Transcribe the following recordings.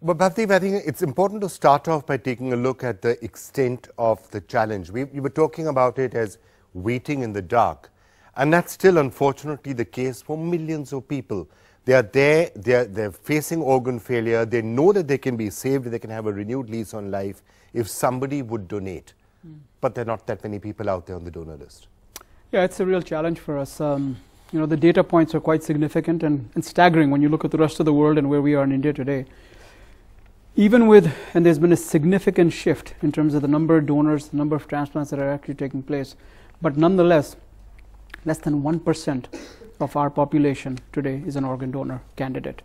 But Bhavdeep, I think it's important to start off by taking a look at the extent of the challenge. We were talking about it as waiting in the dark, and that's still unfortunately the case for millions of people. They are there, they're facing organ failure, they know that they can be saved, they can have a renewed lease on life if somebody would donate. But there are not that many people out there on the donor list. Yeah, it's a real challenge for us. You know, the data points are quite significant and staggering when you look at the rest of the world and where we are in India today. Even with, and there's been a significant shift in terms of the number of donors, the number of transplants that are actually taking place, but nonetheless, less than 1% of our population today is an organ donor candidate.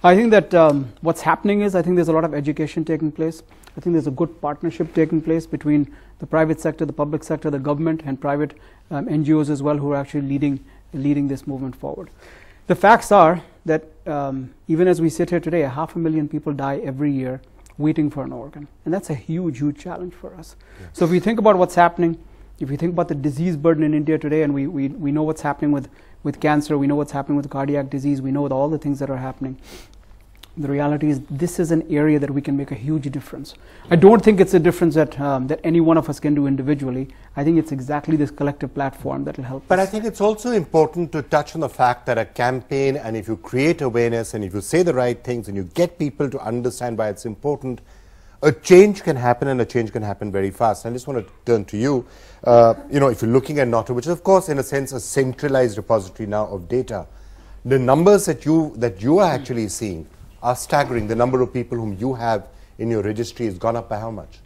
I think that what's happening is, I think there's a lot of education taking place. I think there's a good partnership taking place between the private sector, the public sector, the government, and private NGOs as well, who are actually leading this movement forward. The facts are that even as we sit here today, 500,000 people die every year waiting for an organ. And that's a huge, huge challenge for us. Yeah. So if we think about what's happening, if you think about the disease burden in India today, and we know what's happening with cancer, we know what's happening with cardiac disease, we know all the things that are happening. The reality is this is an area that we can make a huge difference. I don't think it's a difference that any one of us can do individually. I think it's exactly this collective platform that will help But us. I think it's also important to touch on the fact that a campaign, and if you create awareness and if you say the right things and you get people to understand why it's important, a change can happen, and a change can happen very fast. I just want to turn to you. You know, if you're looking at Noto, which is of course in a sense a centralized repository now of data, the numbers that you are actually seeing are staggering. The number of people whom you have in your registry has gone up by how much?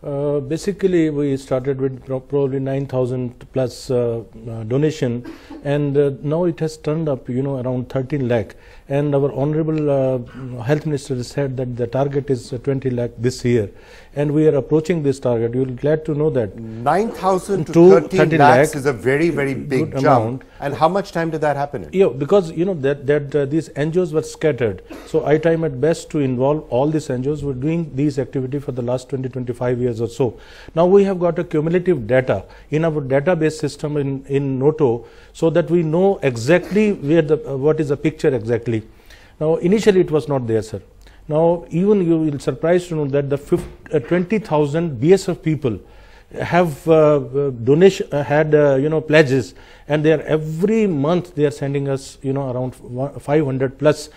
Basically, we started with probably 9,000 plus donation, and now it has turned up, you know, around 13 lakh. And our honorable health minister said that the target is 20 lakh this year, and we are approaching this target. You will be glad to know that 9,000 to 13 lakhs is a very, very big jump. Amount. And how much time did that happen in? Yeah, because you know that these NGOs were scattered. So I try my best to involve all these NGOs. We're doing these activities for the last 20-25 years or so. Now we have got a cumulative data in our database system in Noto, so that we know exactly where what is the picture exactly. Now initially it was not there, sir. Now even you will be surprised to know that the 20,000 BSF people have had you know, pledges, and they are every month they are sending us, you know, around 500 plus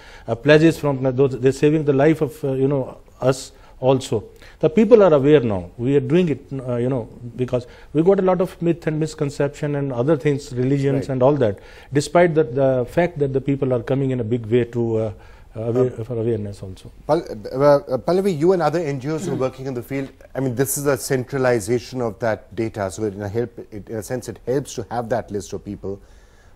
pledges from those. They're saving the life of you know, us also. The people are aware now. We are doing it, you know, because we got a lot of myth and misconception and other things, religions, right, and all that. Despite the fact that the people are coming in a big way to for awareness also. Pallavi, you and other NGOs who are working in the field, I mean, this is a centralization of that data, so in a sense it helps to have that list of people.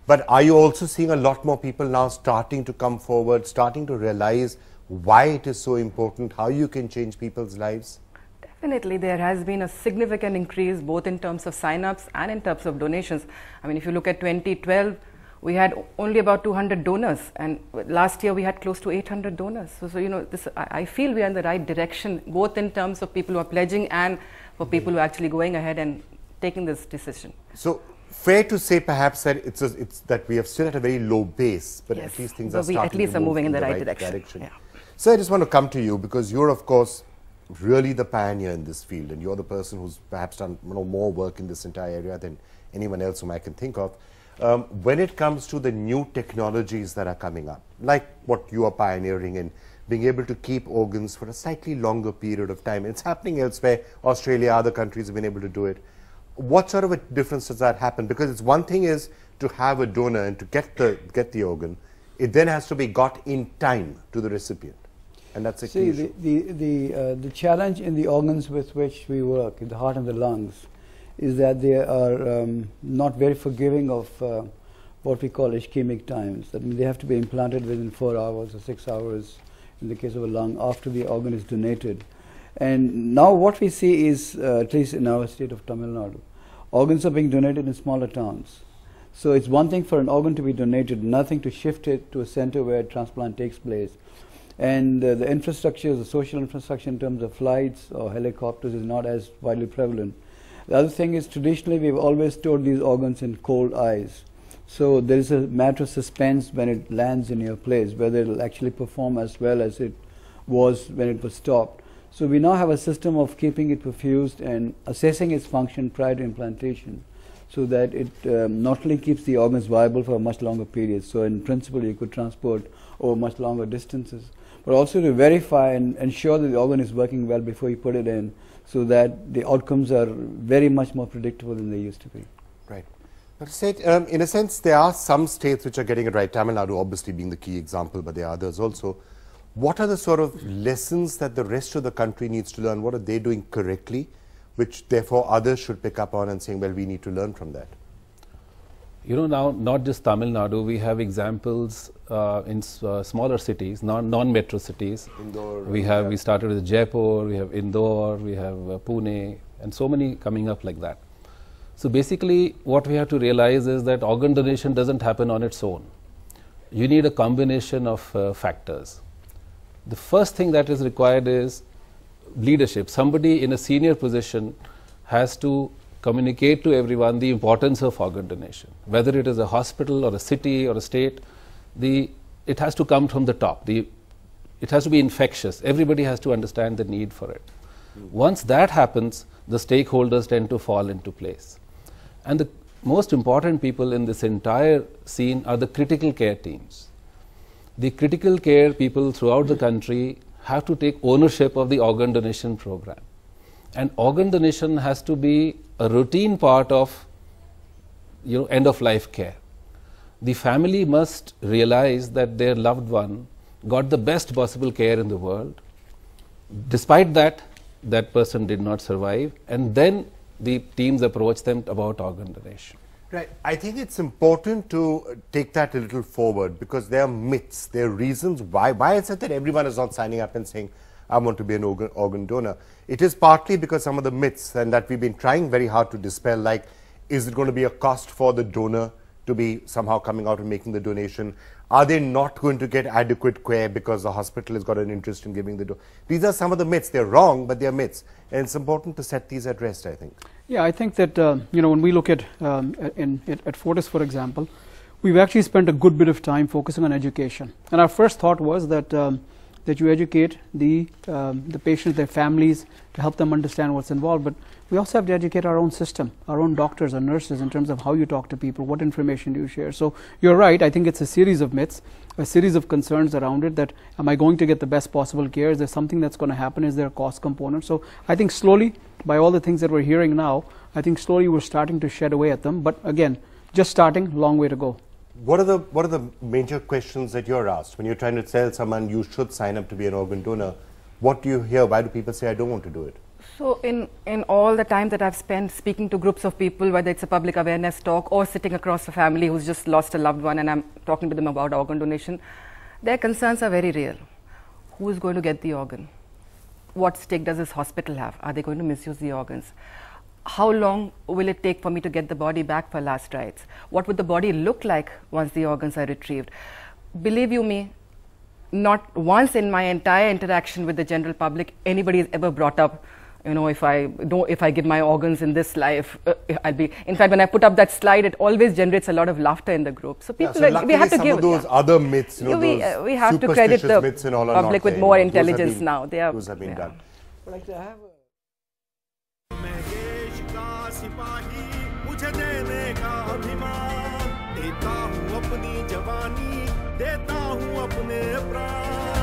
But are you also seeing a lot more people now starting to come forward, starting to realize why it is so important, how you can change people's lives? Definitely, there has been a significant increase both in terms of sign-ups and in terms of donations. I mean, if you look at 2012, we had only about 200 donors, and last year we had close to 800 donors. So you know, I feel we are in the right direction, both in terms of people who are pledging and for people who are actually going ahead and taking this decision. So fair to say perhaps that it's that we are still at a very low base, but yes, at least things are starting to move moving in the right direction. Yeah. So I just want to come to you, because you're of course really the pioneer in this field, and you're the person who's perhaps done more work in this entire area than anyone else whom I can think of. When it comes to the new technologies that are coming up, like what you are pioneering in, being able to keep organs for a slightly longer period of time, it's happening elsewhere. Australia, other countries have been able to do it. What sort of a difference does that happen? Because it's one thing is to have a donor and to get the organ, it then has to be got in time to the recipient, and that's a key issue. The challenge in the organs with which we work, in the heart and the lungs, is that they are not very forgiving of what we call ischemic times. That means they have to be implanted within 4 hours or 6 hours in the case of a lung after the organ is donated. And now what we see is, at least in our state of Tamil Nadu, organs are being donated in smaller towns. So it's one thing for an organ to be donated, nothing to shift it to a center where transplant takes place. And the infrastructure, the social infrastructure in terms of flights or helicopters is not as widely prevalent. The other thing is, traditionally we've always stored these organs in cold ice. So there is a matter of suspense when it lands in your place, whether it will actually perform as well as it was when it was stopped. So we now have a system of keeping it perfused and assessing its function prior to implantation, so that it not only keeps the organs viable for a much longer period, so in principle you could transport over much longer distances, but also to verify and ensure that the organ is working well before you put it in, so that the outcomes are very much more predictable than they used to be. Right. But Seth, in a sense, there are some states which are getting it right, Tamil Nadu obviously being the key example, but there are others also. What are the sort of lessons that the rest of the country needs to learn? What are they doing correctly, which therefore others should pick up on and saying, well, we need to learn from that? You know, now not just Tamil Nadu, we have examples in smaller cities, non-metro cities. Indore, we started with Jaipur, we have Indore, we have Pune, and so many coming up like that. So basically, what we have to realize is that organ donation doesn't happen on its own. You need a combination of factors. The first thing that is required is leadership. Somebody in a senior position has to communicate to everyone the importance of organ donation. Whether it is a hospital or a city or a state, it has to come from the top. It has to be infectious. Everybody has to understand the need for it. Once that happens, the stakeholders tend to fall into place. And the most important people in this entire scene are the critical care teams. The critical care people throughout the country have to take ownership of the organ donation program. And organ donation has to be a routine part of end-of-life care. The family must realize that their loved one got the best possible care in the world. Despite that, that person did not survive, and then the teams approach them about organ donation. Right. I think it's important to take that a little forward, because there are myths, there are reasons why is it that everyone is not signing up and saying, I want to be an organ donor. It is partly because some of the myths and that we've been trying very hard to dispel, like, is it going to be a cost for the donor to be somehow coming out and making the donation? Are they not going to get adequate care because the hospital has got an interest in giving the donation? These are some of the myths. They're wrong, but they're myths. And it's important to set these at rest, I think. Yeah, I think that, when we look at Fortis, for example, we've actually spent a good bit of time focusing on education. And our first thought was that that you educate the patients, their families, to help them understand what's involved. But we also have to educate our own system, our own doctors and nurses, in terms of how you talk to people, what information do you share. So you're right, I think it's a series of myths, a series of concerns around it, that am I going to get the best possible care? Is there something that's going to happen? Is there a cost component? So I think slowly, by all the things that we're hearing now, I think slowly we're starting to shed away at them. But again, just starting, long way to go. What are the major questions that you're asked when you're trying to tell someone you should sign up to be an organ donor? What do you hear? Why do people say, I don't want to do it? So in all the time that I've spent speaking to groups of people, whether it's a public awareness talk or sitting across a family who's just lost a loved one and I'm talking to them about organ donation, their concerns are very real. Who is going to get the organ? What stake does this hospital have? Are they going to misuse the organs? How long will it take for me to get the body back for last rites? What would the body look like once the organs are retrieved? Believe you me, not once in my entire interaction with the general public, anybody has ever brought up, if I give my organs in this life, I'll be. In fact, when I put up that slide, it always generates a lot of laughter in the group. So people, we have to give some of those other myths, we have to credit the public with more intelligence now. Those have been done. मुझे देने का अभिमान देता हूँ अपनी जवानी देता हूँ अपने प्राण